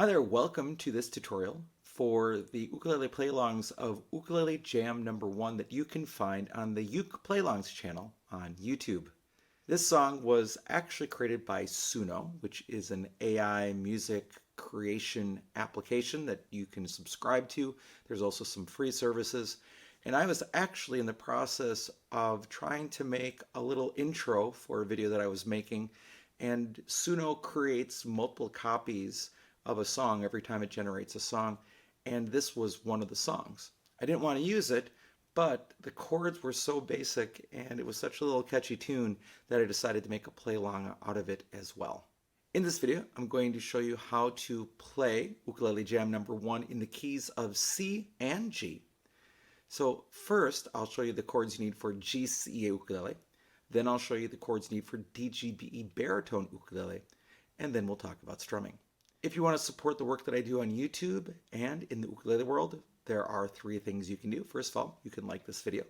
Hi there, welcome to this tutorial for the ukulele playlongs of Ukulele Jam number 1 that you can find on the Uke Playlongs channel on YouTube. This song was actually created by Suno, which is an AI music creation application that you can subscribe to. There's also some free services. And I was actually in the process of trying to make a little intro for a video that I was making, and Suno creates multiple copies of a song every time it generates a song, and this was one of the songs. I didn't want to use it, but the chords were so basic and it was such a little catchy tune that I decided to make a play-along out of it as well. In this video, I'm going to show you how to play Ukulele Jam number 1 in the keys of C and G. So first, I'll show you the chords you need for GCEA ukulele. Then I'll show you the chords you need for DGBE baritone ukulele, and then we'll talk about strumming. If you want to support the work that I do on YouTube and in the ukulele world, there are 3 things you can do. First of all, you can like this video.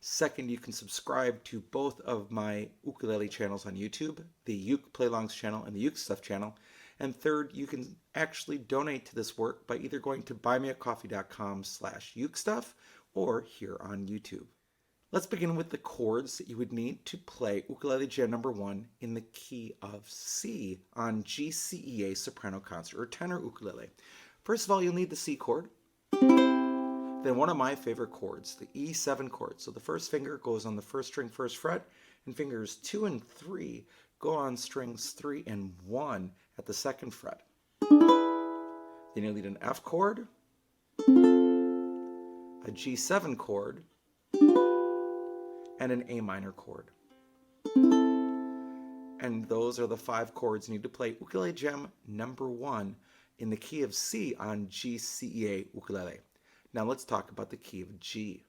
Second, you can subscribe to both of my ukulele channels on YouTube, the Uke Playlongs channel and the UkeStuff channel. And third, you can actually donate to this work by either going to buymeacoffee.com/UkeStuff or here on YouTube. Let's begin with the chords that you would need to play Ukulele Jam number 1 in the key of C on GCEA soprano concert or tenor ukulele. First of all, you'll need the C chord. Then one of my favorite chords, the E7 chord. So the first finger goes on the first string, first fret, and fingers 2 and 3 go on strings 3 and 1 at the second fret. Then you'll need an F chord, a G7 chord, and an A minor chord. And those are the 5 chords you need to play Ukulele Jam number 1 in the key of C on GCEA ukulele. Now let's talk about the key of G.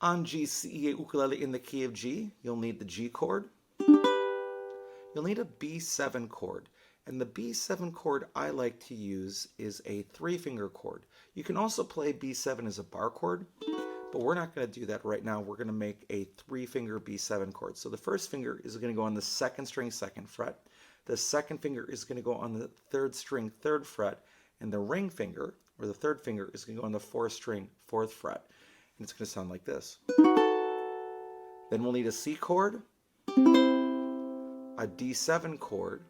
On GCEA ukulele in the key of G, you'll need the G chord. You'll need a B7 chord. And the B7 chord I like to use is a 3-finger chord. You can also play B7 as a bar chord, but we're not going to do that right now. We're going to make a 3-finger B7 chord. So the first finger is going to go on the second string, second fret. The second finger is going to go on the third string, third fret. And the ring finger, or the third finger, is going to go on the fourth string, fourth fret. And it's going to sound like this. Then we'll need a C chord, a D7 chord.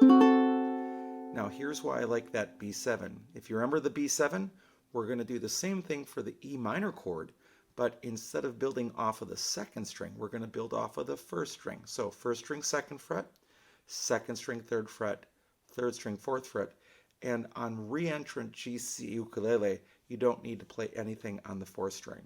Now here's why I like that B7. If you remember the B7, we're going to do the same thing for the E minor chord, but instead of building off of the second string, we're going to build off of the first string. So first string, second fret, second string, third fret, third string, fourth fret, and on re-entrant GC ukulele, you don't need to play anything on the fourth string.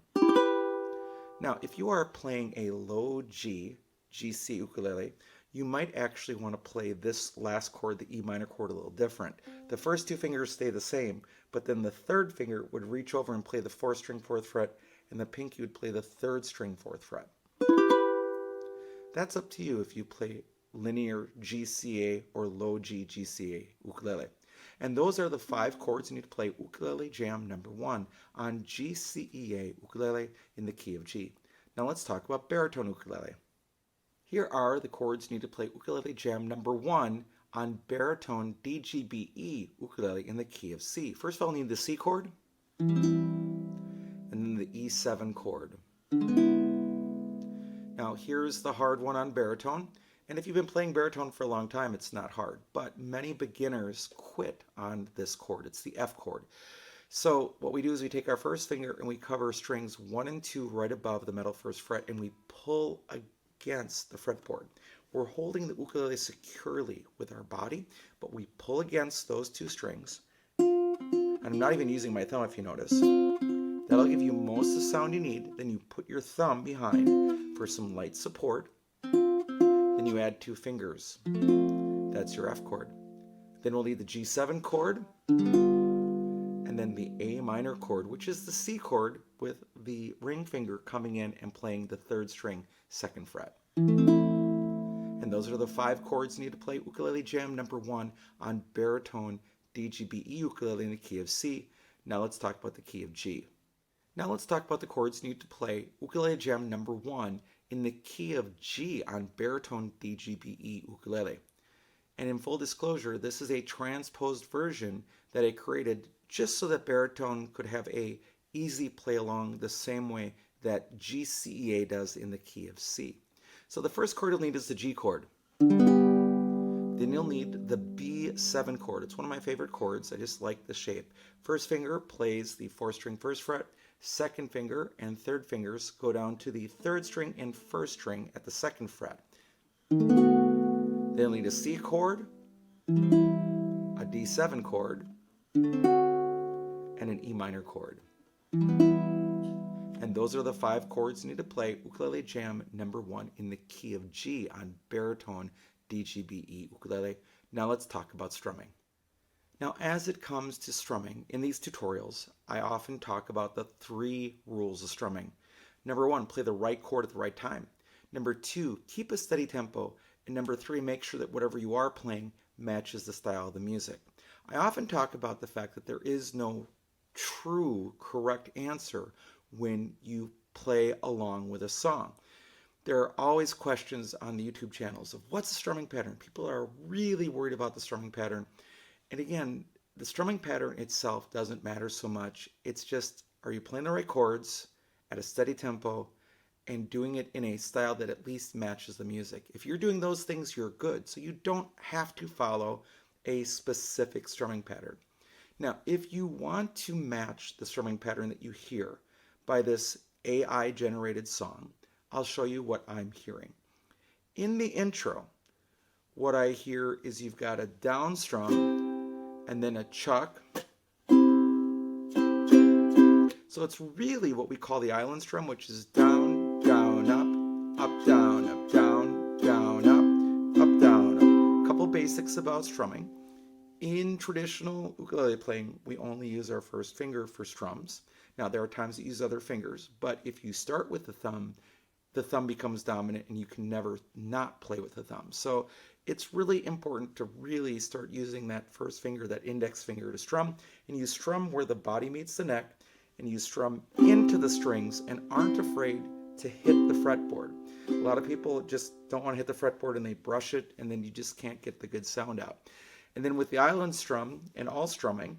Now, if you are playing a low G, GC ukulele, you might actually want to play this last chord, the E minor chord, a little different. The first 2 fingers stay the same, but then the third finger would reach over and play the fourth string, fourth fret, and the pinky would play the third string, fourth fret. That's up to you if you play linear GCA or low G GCA ukulele. And those are the 5 chords you need to play Ukulele Jam number 1 on GCEA ukulele in the key of G. Now let's talk about baritone ukulele. Here are the chords you need to play Ukulele Jam number 1 on baritone DGBE ukulele in the key of C. First of all, we need the C chord, and then the E7 chord. Now here's the hard one on baritone, and if you've been playing baritone for a long time, it's not hard, but many beginners quit on this chord. It's the F chord. So what we do is we take our first finger and we cover strings 1 and 2 right above the middle first fret, and we pull against the fretboard. We're holding the ukulele securely with our body, but we pull against those 2 strings. And I'm not even using my thumb, if you notice. That'll give you most of the sound you need. Then you put your thumb behind for some light support. Then you add 2 fingers. That's your F chord. Then we'll need the G7 chord, and then the A minor chord, which is the C chord with the ring finger coming in and playing the third string, second fret. And those are the 5 chords you need to play Ukulele Jam number 1 on baritone DGBE ukulele in the key of C. Now let's talk about the key of G. Now let's talk about the chords you need to play Ukulele Jam number 1 in the key of G on baritone DGBE ukulele. And in full disclosure, this is a transposed version that I created just so that baritone could have a easy play along the same way that GCEA does in the key of C. So the first chord you'll need is the G chord. Then you'll need the B7 chord. It's one of my favorite chords. I just like the shape. First finger plays the 4th-string 1st fret. Second finger and third fingers go down to the 3rd string and 1st string at the 2nd fret. Then you'll need a C chord, a D7 chord, and an E minor chord. And those are the 5 chords you need to play Ukulele Jam number 1 in the key of G on baritone DGBE ukulele. Now let's talk about strumming. Now as it comes to strumming, in these tutorials, I often talk about the 3 rules of strumming. Number 1, play the right chord at the right time. Number 2, keep a steady tempo. And number 3, make sure that whatever you are playing matches the style of the music. I often talk about the fact that there is no true correct answer when you play along with a song. There are always questions on the YouTube channels of what's the strumming pattern. People are really worried about the strumming pattern. And again, the strumming pattern itself doesn't matter so much. It's just, are you playing the right chords at a steady tempo and doing it in a style that at least matches the music? If you're doing those things, you're good. So you don't have to follow a specific strumming pattern. Now, if you want to match the strumming pattern that you hear by this AI-generated song, I'll show you what I'm hearing. In the intro, what I hear is you've got a down strum and then a chuck. So it's really what we call the island strum, which is down, down, up, down, up, down, down, up, down, up. A couple basics about strumming. In traditional ukulele playing, we only use our first finger for strums. Now, there are times that use other fingers, but if you start with the thumb becomes dominant and you can never not play with the thumb. So it's really important to really start using that first finger, that index finger, to strum. And you strum where the body meets the neck, and you strum into the strings and aren't afraid to hit the fretboard. A lot of people just don't want to hit the fretboard and they brush it, and then you just can't get the good sound out. And then with the island strum and all strumming,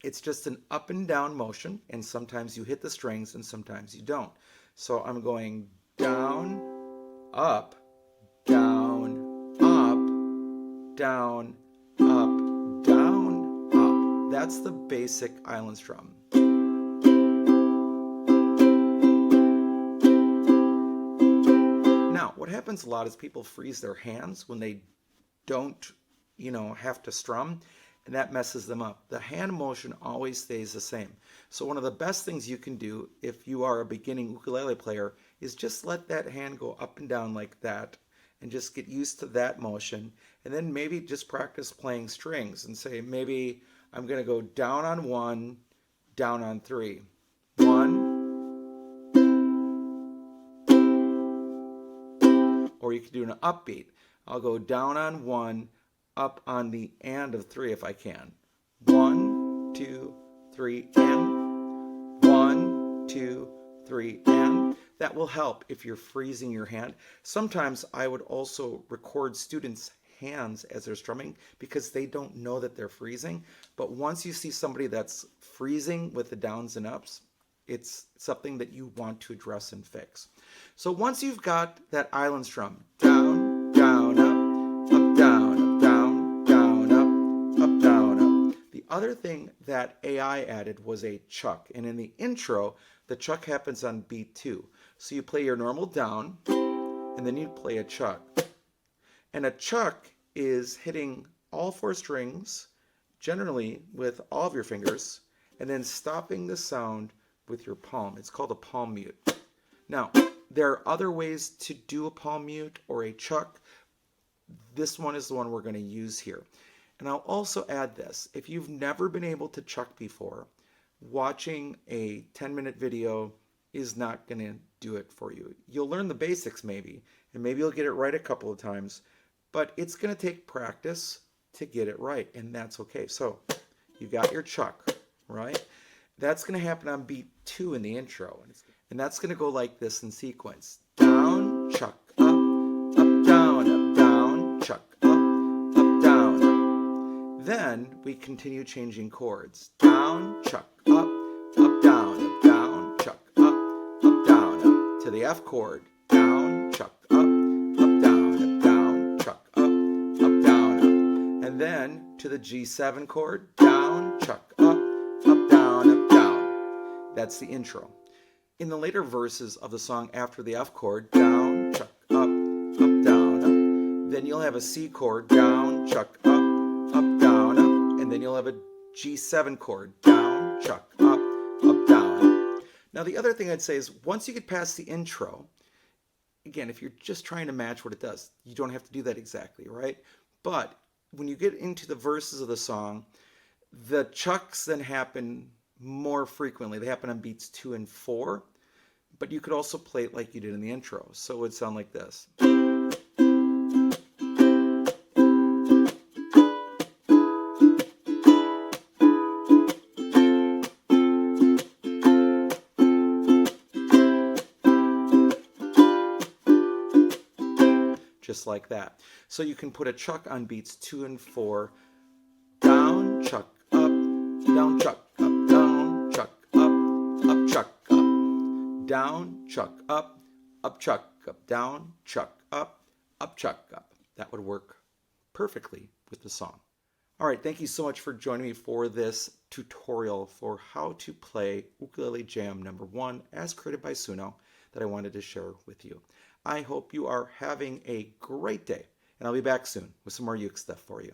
it's just an up and down motion, and sometimes you hit the strings and sometimes you don't. So I'm going down, up, down, up, down, up, down, up. That's the basic island strum. Now, what happens a lot is people freeze their hands when they don't, have to strum, and that messes them up. The hand motion always stays the same. So one of the best things you can do if you are a beginning ukulele player is just let that hand go up and down like that and just get used to that motion, and then maybe just practice playing strings and say, maybe I'm going to go down on 1, down on 3. 1. Or you can do an upbeat. I'll go down on 1, up on the and of 3 if I can. 1, 2, 3, and 1, 2, 3, and. That will help if you're freezing your hand. Sometimes I would also record students' hands as they're strumming because they don't know that they're freezing. But once you see somebody that's freezing with the downs and ups, it's something that you want to address and fix. So once you've got that island strum, down, down, up, down, up, down, down, up, down, up. The other thing that AI added was a chuck. And in the intro, the chuck happens on beat 2. So you play your normal down, and then you play a chuck. And a chuck is hitting all 4 strings, generally with all of your fingers, and then stopping the sound with your palm. It's called a palm mute. Now, there are other ways to do a palm mute or a chuck. This one is the one we're going to use here. And I'll also add this. If you've never been able to chuck before, watching a 10-minute video is not going to do it for you. You'll learn the basics maybe, and maybe you'll get it right a couple of times, but it's going to take practice to get it right, and that's okay. So you got your chuck, right? That's going to happen on beat 2 in the intro, and that's going to go like this in sequence. Down, chuck, up, down, chuck, up, down, up. then we continue changing chords. Down, chuck, up, down, chuck, up, down, up. To the F chord. Down, chuck, up, down, chuck, up, down, up. And then to the G7 chord. Down, chuck, up, down, down. That's the intro. In the later verses of the song after the F chord, down, chuck, up, down, up. Then you'll have a C chord, down, chuck, up, down, up. And then you'll have a G7 chord, down, chuck, up, down, up. Now the other thing I'd say is once you get past the intro, again, if you're just trying to match what it does, you don't have to do that exactly, right? But when you get into the verses of the song, the chucks then happen more frequently. They happen on beats 2 and 4, but you could also play it like you did in the intro. So it would sound like this. Just like that. So you can put a chuck on beats 2 and 4. Down, chuck, up, down, chuck, up, down, chuck, up, chuck, up. Down, chuck, up, chuck, up, down, chuck, up, chuck, up. That would work perfectly with the song. All right, thank you so much for joining me for this tutorial for how to play Ukulele Jam number 1 as created by Suno that I wanted to share with you. I hope you are having a great day, and I'll be back soon with some more uke stuff for you.